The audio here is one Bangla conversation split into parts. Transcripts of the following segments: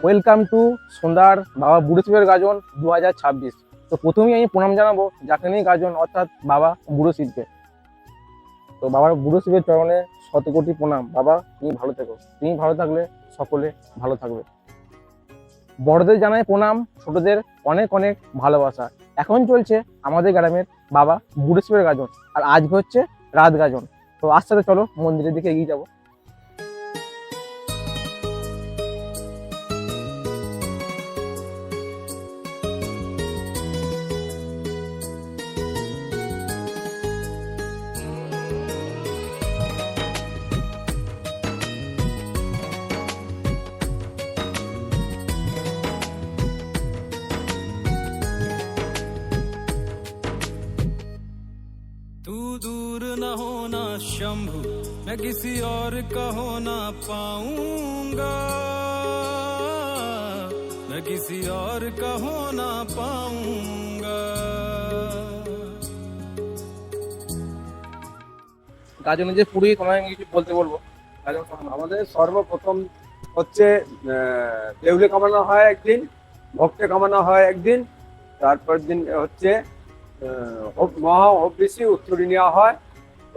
ওয়েলকাম টু সন্ধ্যার বাবা বুড়ো শিবের গাজন 2026। তো প্রথমেই আমি প্রণাম জানাবো যাকে নিয়ে গাজন, অর্থাৎ বাবা বুড়ো শিবকে। তো বাবার বুড়ো শিবের চরণে শত কোটি প্রণাম। বাবা, তুমি ভালো থেকো, তুমি ভালো থাকলে সকলে ভালো থাকবে। বড়দের জানাই প্রণাম, ছোটদের অনেক অনেক ভালোবাসা। এখন চলছে আমাদের গ্রামের বাবা বুড়ো শিবের গাজন, আর আজকে হচ্ছে রাত গাজন। তো আজ সাথে চলো মন্দিরের দিকে এগিয়ে যাবো। तू दूर न होना शंभु, मैं किसी और का हो ना पाऊंगा, मैं किसी और का हो ना पाऊंगा। গাজনে যে পুরোহিত, ওনাকে কিছু বলতে বলবো। গাজন আমাদের সর্বপ্রথম হচ্ছে দেউলে কামানো হয় একদিন, ভক্তে কামানো হয় একদিন, তারপর দিন হচ্ছে মহা হবিষি উত্তরী নেওয়া হয়,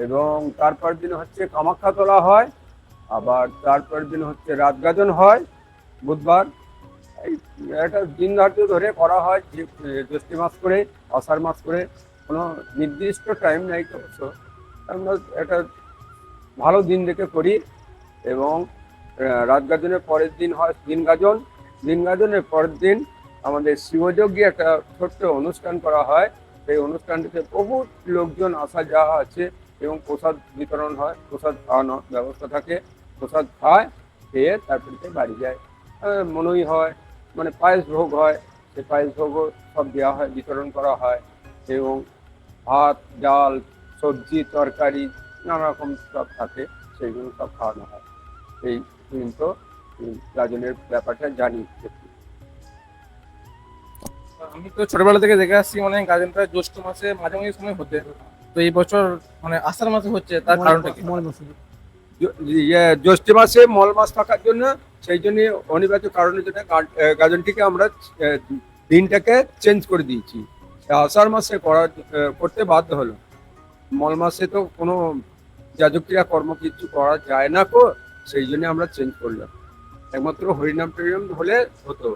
এবং তারপর দিন হচ্ছে কামাখ্যা তোলা হয়, আবার তারপর দিন হচ্ছে রাত গাজন হয় বুধবার। এই একটা দিন ধার্য ধরে করা হয়, যে জ্যৈষ্ঠী মাস করে, আষাঢ় মাস করে, কোনো নির্দিষ্ট টাইম নেই তো। অবশ্য আমরা একটা ভালো দিন দেখে করি। এবং রাত গাজনের পরের দিন হয় দিন গাজন। দিন গাজনের পরের দিন আমাদের শিবযজ্ঞে একটা ছোট্ট অনুষ্ঠান করা হয়। সেই অনুষ্ঠানটিতে বহু লোকজন আসা যাওয়া আছে, এবং প্রসাদ বিতরণ হয়, প্রসাদ খাওয়ানোর ব্যবস্থা থাকে। প্রসাদ খায়, খেয়ে তারপরে বাড়ি যায়। মনই হয়, মানে পায়েস ভোগ হয়, সেই পায়েস ভোগও সব দেওয়া হয়, বিতরণ করা হয়। এবং ভাত, ডাল, সবজি, তরকারি নানা রকম সব থাকে, সেইগুলো সব খাওয়ানো হয়। এই তো গাজনের ব্যাপারটা জানি। আমি তো ছোটবেলা থেকে দেখে আসছি, মানে গাজনটা জ্যৈষ্ঠ মাসে মাঝামাঝি সময় হতে। তো এই বছর মানে আষাঢ় মাসে হচ্ছে, তার কারণটা কি? জ্যৈষ্ঠ মাসে মল মাস থাকার জন্য, সেই জন্য অনিবার্য কারণের জন্য গাজনটিকে আমরা দিনটাকে চেঞ্জ করে দিয়েছি। আষাঢ় মাসে করতে বাধ্য হলো। মল মাসে তো কোনো যাজকীয় কর্ম কিছু করা যায় না, সেই জন্য আমরা চেঞ্জ করলাম। একমাত্র হরিনাম টরিনাম হলে হতো।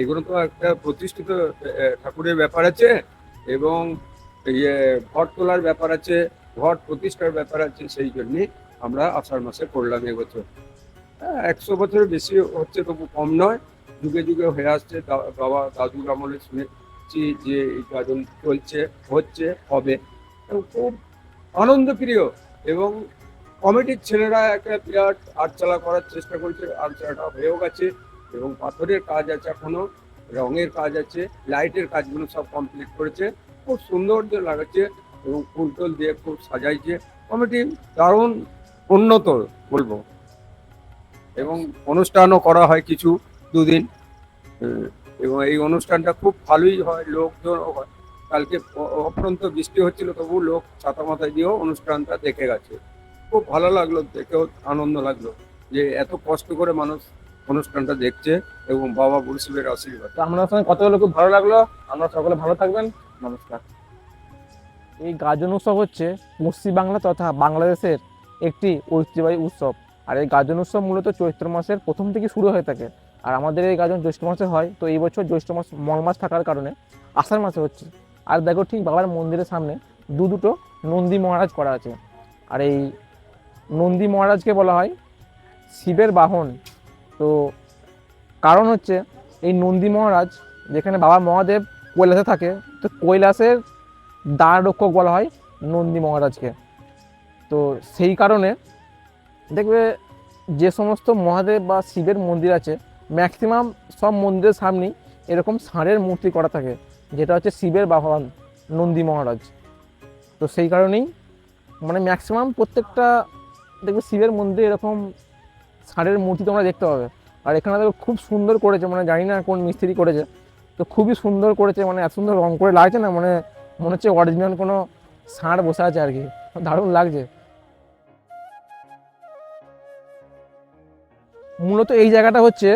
এগুলো তো একটা প্রতিষ্ঠিত ঠাকুরের ব্যাপার আছে, এবং ঘট তোলার ব্যাপার আছে, ঘট প্রতিষ্ঠার ব্যাপার আছে। সেই জন্যে আমরা আষাঢ় মাসে করলাম এবছর। 100 বছরের বেশি হচ্ছে, তবু কম নয়। যুগে যুগে হয়ে আসছে। বাবা দাদুর আমলে শুনেছি যে এই গাজন চলছে, হচ্ছে, হবে, এবং খুব আনন্দপ্রিয়। এবং কমিটির ছেলেরা একটা বিরাট আটচালা করার চেষ্টা করছে, আটচালাটা হয়েও গেছে। এবং পাথরের কাজ আছে, এখনো রঙের কাজ আছে, লাইটের কাজগুলো সব কমপ্লিট করেছে, খুব সুন্দর লাগাচ্ছে। এবং ফুল টুল দিয়ে খুব সাজাইছে কমিটি, দারুণ উন্নত বলবো। এবং অনুষ্ঠানও করা হয় কিছু, 2 দিন। এবং এই অনুষ্ঠানটা খুব ভালোই হয়, লোকজনও হয়। কালকে অফুরন্ত বৃষ্টি হচ্ছিল, তবু লোক ছাতা মাথায় দিয়েও অনুষ্ঠানটা দেখে গেছে। খুব ভালো লাগলো, দেখেও আনন্দ লাগলো যে এত কষ্ট করে মানুষ অনুষ্ঠানটা দেখছে, এবং বাবা বুড়ো শিবের আশীর্বাদ। তো আপনার সঙ্গে কথা বলে খুব ভালো লাগলো। আমরা সকলে ভালো থাকবেন, নমস্কার। এই গাজন উৎসব হচ্ছে পশ্চিমবাংলা তথা বাংলাদেশের একটি ঐতিহ্যবাহী উৎসব। আর এই গাজন উৎসব মূলত চৈত্র মাসের প্রথম থেকে শুরু হয়ে থাকে। আর আমাদের এই গাজন জ্যৈষ্ঠ মাসে হয়। তো এই বছর জ্যৈষ্ঠ মাস মল মাস থাকার কারণে আষাঢ় মাসে হচ্ছে। আর দেখো, ঠিক বাবার মন্দিরের সামনে দুটো নন্দী মহারাজ করা আছে। আর এই নন্দী মহারাজকে বলা হয় শিবের বাহন। তো কারণ হচ্ছে এই নন্দী মহারাজ, যেখানে বাবা মহাদেব কৈলাসে থাকে, তো কৈলাসের দ্বার রক্ষক বলা হয় নন্দী মহারাজকে। তো সেই কারণে দেখবে যে সমস্ত মহাদেব বা শিবের মন্দির আছে, ম্যাক্সিমাম সব মন্দিরের সামনেই এরকম ষাঁড়ের মূর্তি করা থাকে, যেটা হচ্ছে শিবের বাহন নন্দী মহারাজ। তো সেই কারণেই মানে ম্যাক্সিমাম প্রত্যেকটা দেখবে শিবের মন্দিরে এরকম ষাঁড়ের মূর্তি তোমরা দেখতে পাবে। আর এখানে দেখো খুব সুন্দর করেছে, মানে জানি না কোন মিস্ত্রি করেছে, তো খুবই সুন্দর করেছে। মানে এত সুন্দর রং করে লাগছে না, মানে মনে হচ্ছে অরিজিনাল কোনো ষাঁড় বসে আছে আর কি, দারুণ লাগছে। মূলত এই জায়গাটা হচ্ছে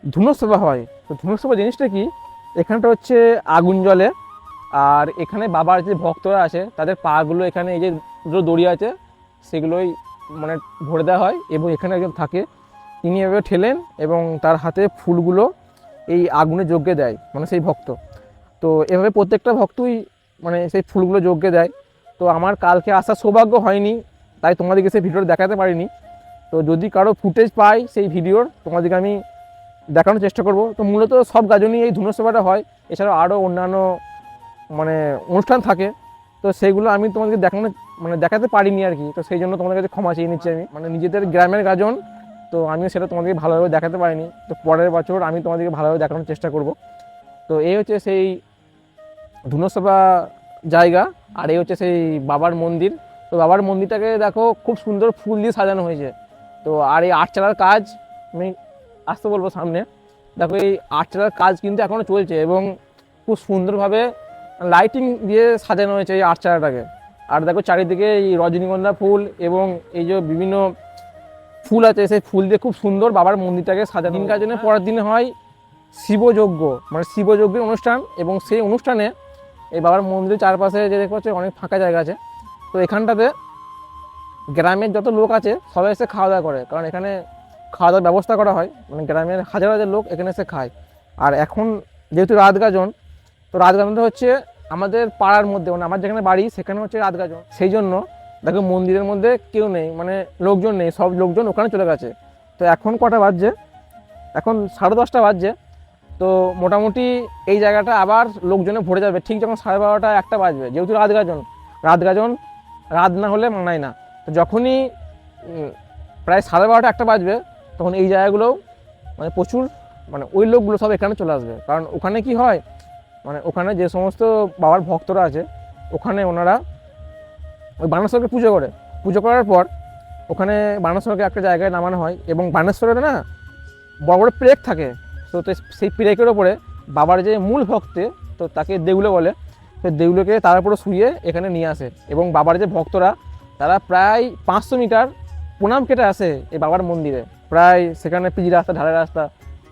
ধুনোসভা হয়। তো ধুনোসভা জিনিসটা কি, এখানটা হচ্ছে আগুন জ্বলে, আর এখানে বাবার যে ভক্তরা আছে তাদের পাগুলো এখানে এই যে দুটো দড়ি আছে সেগুলোই মানে ভরে দেওয়া হয়, এবং এখানে একজন থাকে, তিনি এভাবে ঠেলেন এবং তার হাতে ফুলগুলো এই আগুনে যজ্ঞে দেয়, মানে সেই ভক্ত। তো এভাবে প্রত্যেকটা ভক্তই মানে সেই ফুলগুলো যজ্ঞে দেয়। তো আমার কালকে আসার সৌভাগ্য হয়নি, তাই তোমাদেরকে সেই ভিডিওটা দেখাতে পারিনি। তো যদি কারো ফুটেজ পাই সেই ভিডিওর, তোমাদেরকে আমি দেখানোর চেষ্টা করব। তো মূলত সব গাজনই এই ধুনোসভাটা হয়, এছাড়াও আরও অন্যান্য মানে অনুষ্ঠান থাকে, তো সেইগুলো আমি তোমাদেরকে দেখাতে পারিনি আর কি। তো সেই জন্য তোমাদের কাছে ক্ষমা চেয়ে নিচ্ছি আমি, মানে নিজেদের গ্রামের গাজন, তো আমিও সেটা তোমাদেরকে ভালোভাবে দেখাতে পারিনি। তো পরের বছর আমি তোমাদেরকে ভালোভাবে দেখানোর চেষ্টা করব। তো এই হচ্ছে সেই ধুনোসভা জায়গা, আর এই হচ্ছে সেই বাবার মন্দির। তো বাবার মন্দিরটাকে দেখো খুব সুন্দর ফুল দিয়ে সাজানো হয়েছে। তো আর এই আটচালার কাজ আমি আসতে বলবো সামনে, দেখো এই আটচালার কাজ কিন্তু এখনও চলছে এবং খুব সুন্দরভাবে লাইটিং দিয়ে সাজানো হয়েছে এই আটচালাটাকে। আর দেখো চারিদিকে এই রজনীগন্ধা ফুল এবং এই যে বিভিন্ন ফুল আছে, সেই ফুল দিয়ে খুব সুন্দর বাবার মন্দিরটাকে সাজানো। দিন কাজনের পরের দিনে হয় শিবযজ্ঞ, মানে শিবযজ্ঞের অনুষ্ঠান, এবং সেই অনুষ্ঠানে এই বাবার মন্দিরের চারপাশে যে দেখতে পাচ্ছ অনেক ফাঁকা জায়গা আছে। তো এখানটাতে গ্রামের যত লোক আছে সবাই এসে খাওয়া দাওয়া করে, কারণ এখানে খাওয়া দাওয়ার ব্যবস্থা করা হয়, মানে গ্রামের হাজার হাজার লোক এখানে এসে খায়। আর এখন যেহেতু রাত গাজন, তো রাত গাজনটা হচ্ছে আমাদের পাড়ার মধ্যে, মানে আমার যেখানে বাড়ি সেখানে হচ্ছে রাত গাজন। সেই জন্য দেখো মন্দিরের মধ্যে কেউ নেই, মানে লোকজন নেই, সব লোকজন ওখানে চলে গেছে। তো এখন কটা বাজছে, এখন 10:30 বাজছে। তো মোটামুটি এই জায়গাটা আবার লোকজনে ভরে যাবে ঠিক যখন 12:30 1টা বাজবে, যেহেতু রাত গাজন রাত না হলে মানায় না। তো যখনই প্রায় 12:30 1টা বাজবে, তখন এই জায়গাগুলোও মানে প্রচুর মানে ওই লোকগুলো সব এখানে চলে আসবে। কারণ ওখানে কি হয়, মানে ওখানে যে সমস্ত বাবার ভক্তরা আছে ওখানে ওনারা ওই বানেশ্বরকে পুজো করার পর ওখানে বানেশ্বরকে একটা জায়গায় নামানো হয়, এবং বানেশ্বরের না বড় বড় পেরেক থাকে। তো সেই পেরেকের ওপরে বাবার যে মূল ভক্তে, তো তাকে দেউলে বলে, তো দেউলকে তার উপরে শুয়ে এখানে নিয়ে আসে, এবং বাবার যে ভক্তরা তারা প্রায় 500 মিটার প্রণাম কেটে আসে এই বাবার মন্দিরে। প্রায় সেখানে পিচ রাস্তা, ঢালাই রাস্তা,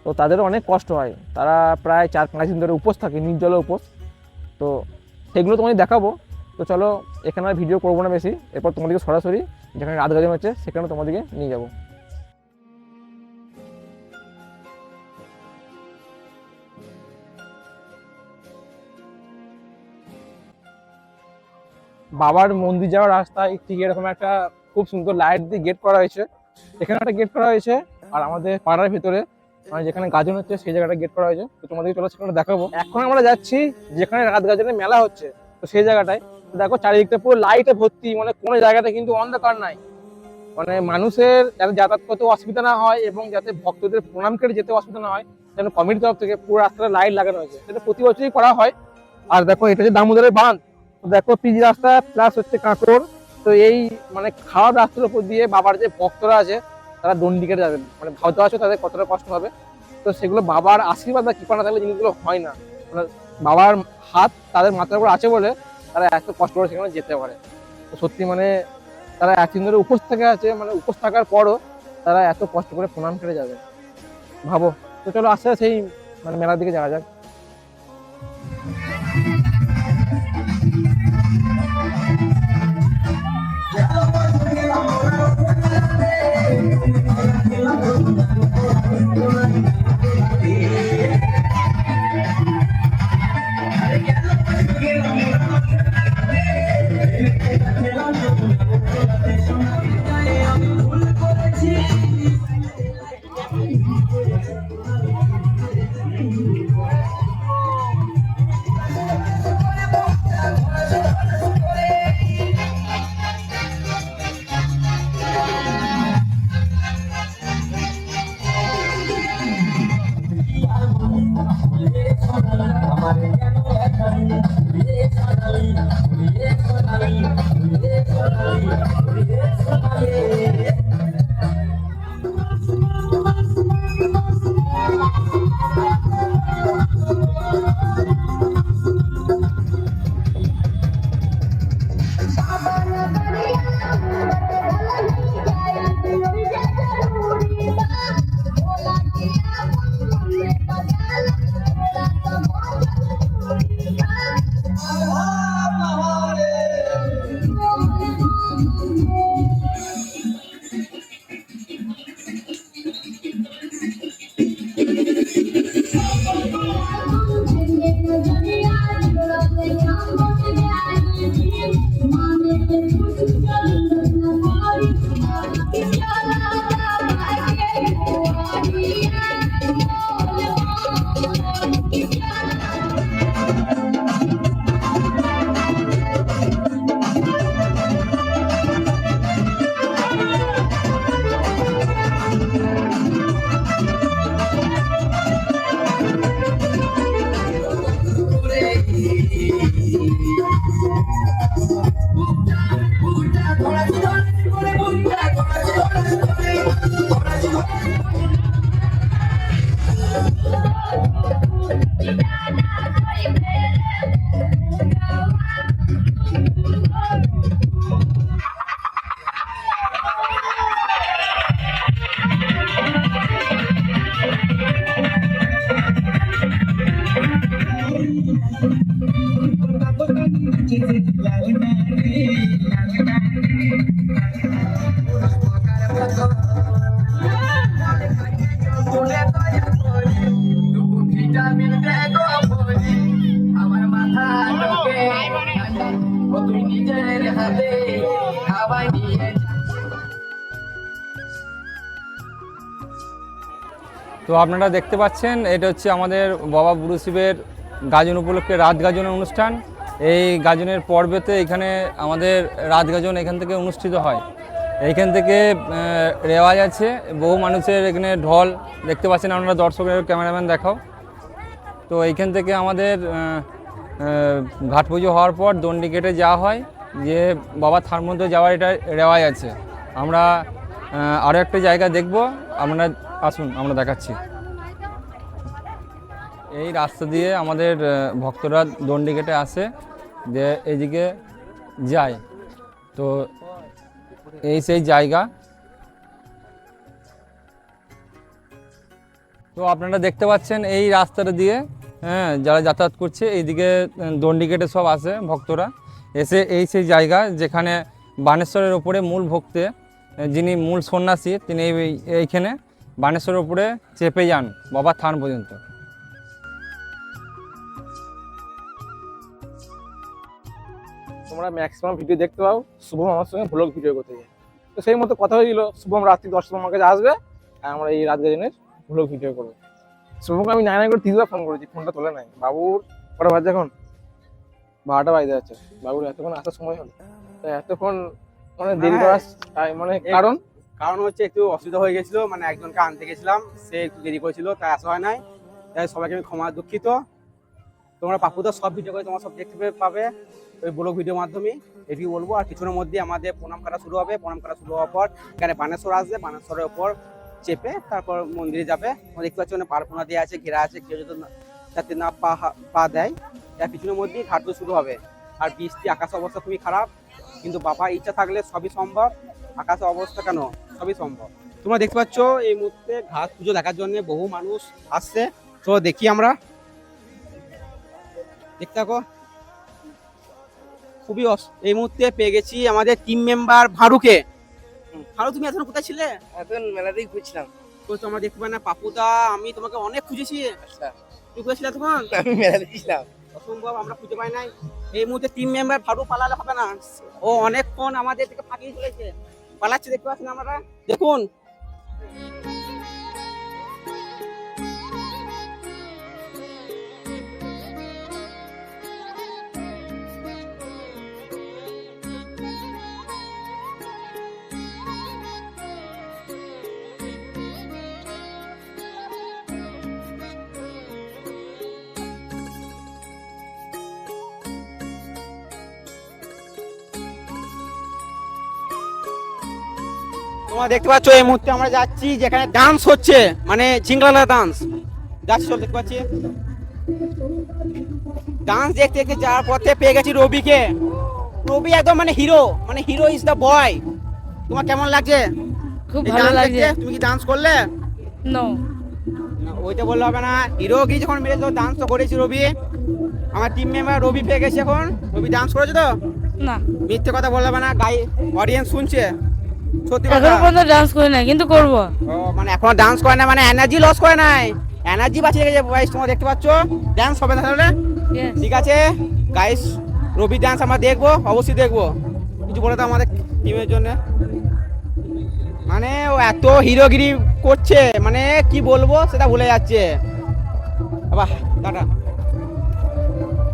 তো তাদেরও অনেক কষ্ট হয়, তারা প্রায় 4-5 দিন ধরে উপোস থাকে, নির্জলে উপোস। তো সেগুলো তোমাদের দেখাবো। তো চলো, এখানে আর ভিডিও করবো না বেশি, এরপর তোমাদেরকে সরাসরি যেখানে রাত গাজন হচ্ছে সেখানে তোমাদেরকে নিয়ে যাবো। বাবার মন্দির যাওয়ার রাস্তায় ঠিক এরকম একটা খুব সুন্দর লাইট দিয়ে গেট করা হয়েছে, এখানে একটা গেট করা হয়েছে, আর আমাদের পাড়ার ভিতরে মানে যেখানে গাজন হচ্ছে সেই জায়গাটা গেট করা হয়েছে। তো তোমাদেরকে চলো সেখানে দেখাবো। এখন আমরা যাচ্ছি যেখানে রাত গাজনের মেলা হচ্ছে, তো সেই জায়গাটায় দেখো চারিদিকটা পুরো লাইটে ভর্তি, মানে কোনো জায়গাটা কিন্তু অন্ধকার নাই, মানে মানুষের যাতে যাতায়াত করতে অসুবিধা না হয় এবং যাতে ভক্তদের প্রণাম কেটে যেতে অসুবিধা না হয়, যেন কমিটির তরফ থেকে পুরো রাস্তাটা লাইট লাগানো হয়েছে, সেটা প্রতি বছরই করা হয়। আর দেখো এটা হচ্ছে দামোদরের বাঁধ, দেখো পিচ রাস্তা প্লাস হচ্ছে কাঁকড়। তো এই মানে খারাপ রাস্তার উপর দিয়ে বাবার যে ভক্তরা আছে তারা দণ্ডি কেটে যাবেন, মানে ভাবতে পারছো তাদের কতটা কষ্ট হবে। তো সেগুলো বাবার আশীর্বাদ বা কৃপা না থাকলে জিনিসগুলো হয় না, মানে বাবার হাত তাদের মাথার উপর আছে বলে তারা এত কষ্ট করে সেখানে যেতে পারে। তো সত্যি মানে তারা একদিন ধরে উপোস থেকে আছে, মানে উপোস থাকার পরও তারা এত কষ্ট করে প্রণাম কেটে যাবে, ভাবো। তো চলো আস্তে আস্তে সেই মানে মেলার দিকে যাওয়া যাক। তো আপনারা দেখতে পাচ্ছেন এটা হচ্ছে আমাদের বাবা বুড়ো শিবের গাজন উপলক্ষে রাত গাজনের অনুষ্ঠান। এই গাজনের পর্বেতে এখানে আমাদের রাত গাজন এখান থেকে অনুষ্ঠিত হয়। এইখান থেকে রেওয়াজ আছে, বহু মানুষের এখানে ঢল দেখতে পাচ্ছেন আপনারা, দর্শকের ক্যামেরাম্যান দেখাও। তো এইখান থেকে আমাদের ঘাট পুজো হওয়ার পর দণ্ডি কেটে যাওয়া হয়, যে বাবা থার মধ্যে যাওয়ার এটা রেওয়াজ আছে। আমরা আরও একটা জায়গা দেখব, আপনারা আসুন আমরা দেখাচ্ছি। এই রাস্তা দিয়ে আমাদের ভক্তরা দণ্ডি কেটে আসে, যে এইদিকে যায়। তো এই সেই জায়গা। তো আপনারা দেখতে পাচ্ছেন এই রাস্তাটা দিয়ে যারা যাতায়াত করছে এইদিকে দণ্ডি কেটে সব আসে ভক্তরা, এসে এই সেই জায়গা যেখানে বানেশ্বরের ওপরে মূল ভক্তে, যিনি মূল সন্ন্যাসী, তিনি এইখানে বানেশ্বরের উপরে চেপে যান বাবার থান পর্যন্ত। তোমরা ম্যাক্সিমাম ভিডিও দেখতে পাও শুভম আমার সঙ্গে ভ্লগ ভিডিও করতে যায়। তো সেই মতো কথা হয়েছিল, শুভম রাত্রি 10টার আমার কাছে আসবে আর আমরা এই রাত গাজনের ভ্লগ ভিডিও করবো। শুভমকে আমি 9 করে 3বার ফোন করেছি, ফোনটা তোলে নাই। বাবুর কটা বাজে এখন? 12টা বাজে যাচ্ছে। বাবুর এতক্ষণ আসার সময় হলো, তো এতক্ষণ মানে দেরি করার মানে কারণ হচ্ছে একটু অসুবিধা হয়ে গেছিল, মানে একজনকে আনতে গেছিলাম, সে একটু দেরি করেছিল, তাই আসা হয় নাই। তাই সবাইকে আমি ক্ষমা দুঃখিত। তোমরা পাপুদার সব ভিডিও করে তোমরা সব দেখতে পাবে ওই ব্লগ ভিডিওর মাধ্যমে। এটুকু বলবো। আর কিছুক্ষণের মধ্যে আমাদের প্রণাম কাটা শুরু হবে। প্রণাম কাটা শুরু হওয়ার পর এখানে বানেশ্বর আসবে, বানেশ্বরের ওপর চেপে তারপর মন্দিরে যাবে। তোমরা দেখতে পাচ্ছ পারপোনা দেওয়া আছে, ঘেরা আছে, কেউ যাতে না পা দেয়। তার কিছুক্ষণের মধ্যেই ঘাট শুরু হবে। আর বৃষ্টি, আকাশের অবস্থা খুবই খারাপ, কিন্তু বাবা ইচ্ছা থাকলে সবই সম্ভব। আকাশের অবস্থা কেন, সবই সম্ভব। তোমরা দেখতে পাচ্ছ এই মুহূর্তে ঘাট পুজো দেখার জন্য বহু মানুষ আসছে। তো দেখি আমরা, দেখতে থাকো। খুবই এই মুহূর্তে পেয়ে গেছি আমাদের টিম মেম্বার ভারুকে। ভারু, তুমি এখন কোথায় ছিলে? এখন মেলাতেই খুঁজছিলাম। তো তোমরা দেখতে পাই না পাপুদা, আমি তোমাকে অনেক খুঁজেছি। আচ্ছা, তুমি কোথায় ছিলে তখন? আমি মেলাতে ছিলাম। অসম্ভব, আমরা খুঁজে পাই নাই। এই মুহূর্তে টিম মেম্বার ভারু পালালে হবে না, ও অনেকক্ষণ আমাদের থেকে ফাঁকিয়ে চলেছে, পালাচ্ছে। দেখতে পাচ্ছেন আমরা, দেখুন। তোমরা দেখতে পাচ্ছ এই মুহূর্তে আমরা যাচ্ছি যেখানে ডান্স হচ্ছে, মানে ঝিংলালা ডান্স যাচ্ছি। সব দেখতে পাচ্ছি ডান্স দেখতে দেখতে যাওয়ার পথে পেয়ে গেছি রবিকে। রবি একদম মানে হিরো ইজ দ্য বয়। তোমার কেমন লাগছে? খুব ভালো লাগছে। তুমি কি ডান্স করলে? নো, ওইটা বললে হবে না। হিরো কি যখন মেরে তো ডান্স তো করেছি রবি। আমার টিম মেম্বার রবি পেয়ে গেছে এখন। রবি ডান্স করেছে তো? না, মিথ্যে কথা বললে হবে না, গাই অডিয়েন্স শুনছে। সত্যি কথা। এখনো পর্যন্ত ডান্স করি না, কিন্তু করব। ও মানে এখনো ডান্স করে না, মানে এনার্জি লস করে নাই, এনার্জি বাঁচিয়ে গেছে গাইস। তোমরা দেখতে পাচ্ছ ডান্স হবে না তাহলে? Yes. ঠিক আছে গাইস, রবি ডান্স আমরা দেখবো, অবশ্যই দেখবো। কিছু বলে তো আমাদের টিমের জন্য। মানে ও এত হিরোগিরি করছে, মানে কি বলবো সেটা ভুলে যাচ্ছে। বাহ, টাটা।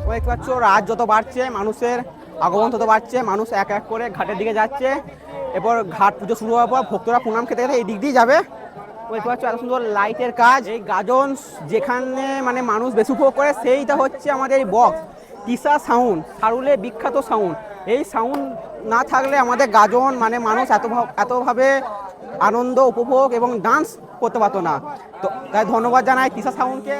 তোমরা দেখতে পাচ্ছ রাত যত বাড়ছে, মানুষের আগমন তত বাড়ছে, মানুষ এক এক করে ঘাটের দিকে যাচ্ছে। এরপর ঘাট পুজো শুরু হওয়ার পর ভক্তরা প্রণাম খেতে খেতে এই দিক দিয়ে যাবে। দেখতে পাচ্ছ এত সুন্দর লাইটের কাজ। এই গাজন যেখানে মানে মানুষ বেশি উপভোগ করে সেইটা হচ্ছে আমাদের এই বক্স তিশা সাউন্ড, সারুলে বিখ্যাত সাউন্ড। এই সাউন্ড না থাকলে আমাদের গাজন মানে মানুষ এতভাবে আনন্দ উপভোগ এবং ডান্স করতে পারতো না। তো তাই ধন্যবাদ জানাই তিশা সাউন্ডকে।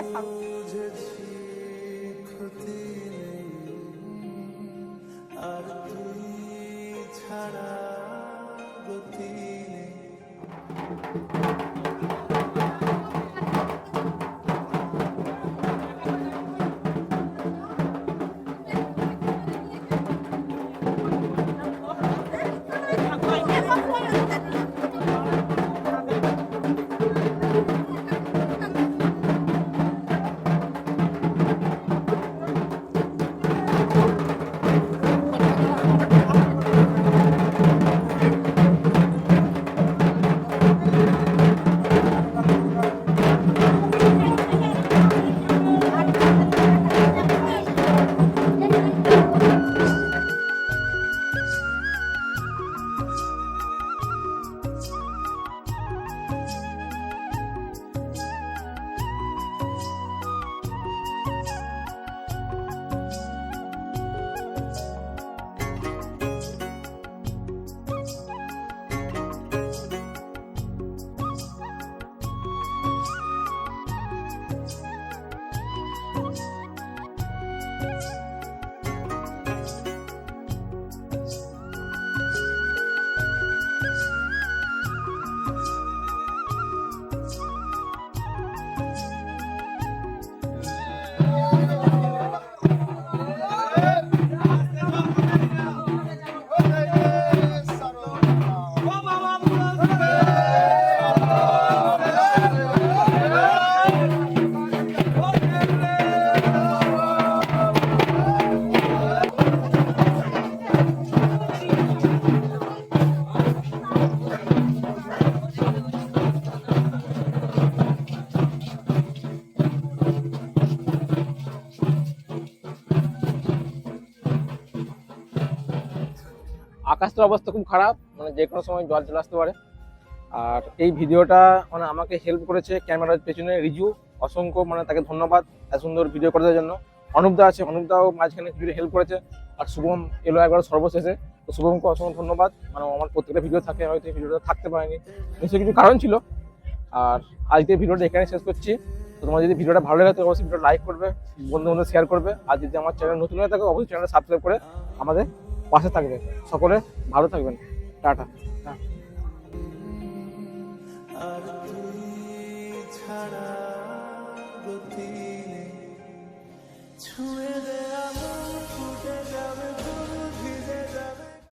আকাশের অবস্থা খুব খারাপ, মানে যে কোনো সময় জল চলে আসতে পারে। আর এই ভিডিওটা মানে আমাকে হেল্প করেছে ক্যামেরার পেছনে রিজু, অসংখ্য মানে তাকে ধন্যবাদ এত সুন্দর ভিডিও করে দেওয়ার জন্য। অনুপদা আছে, অনুপদাও মাঝখানে কিছুটা হেল্প করেছে। আর শুভম এলো একবার সর্বশেষে, তো শুভমকে অসংখ্য ধন্যবাদ। মানে আমার প্রত্যেকটা ভিডিও থাকে, হয়তো এই ভিডিওটা থাকতে পারেনি, নিশ্চয়ই কিছু কারণ ছিল। আর আজকে ভিডিওটা এখানে শেষ করছি। তো তোমার যদি ভিডিওটা ভালো লাগে তো অবশ্যই ভিডিওটা লাইক করবে, বন্ধু বান্ধব শেয়ার করবে। আর যদি আমার চ্যানেল নতুন হয়ে থাকে অবশ্যই চ্যানেলটা সাবস্ক্রাইব করে আমাদের পাশে থাকবে। সকলে ভালো থাকবেন, টাটা। ছুঁয়ে দে আলো ফুটে যাবে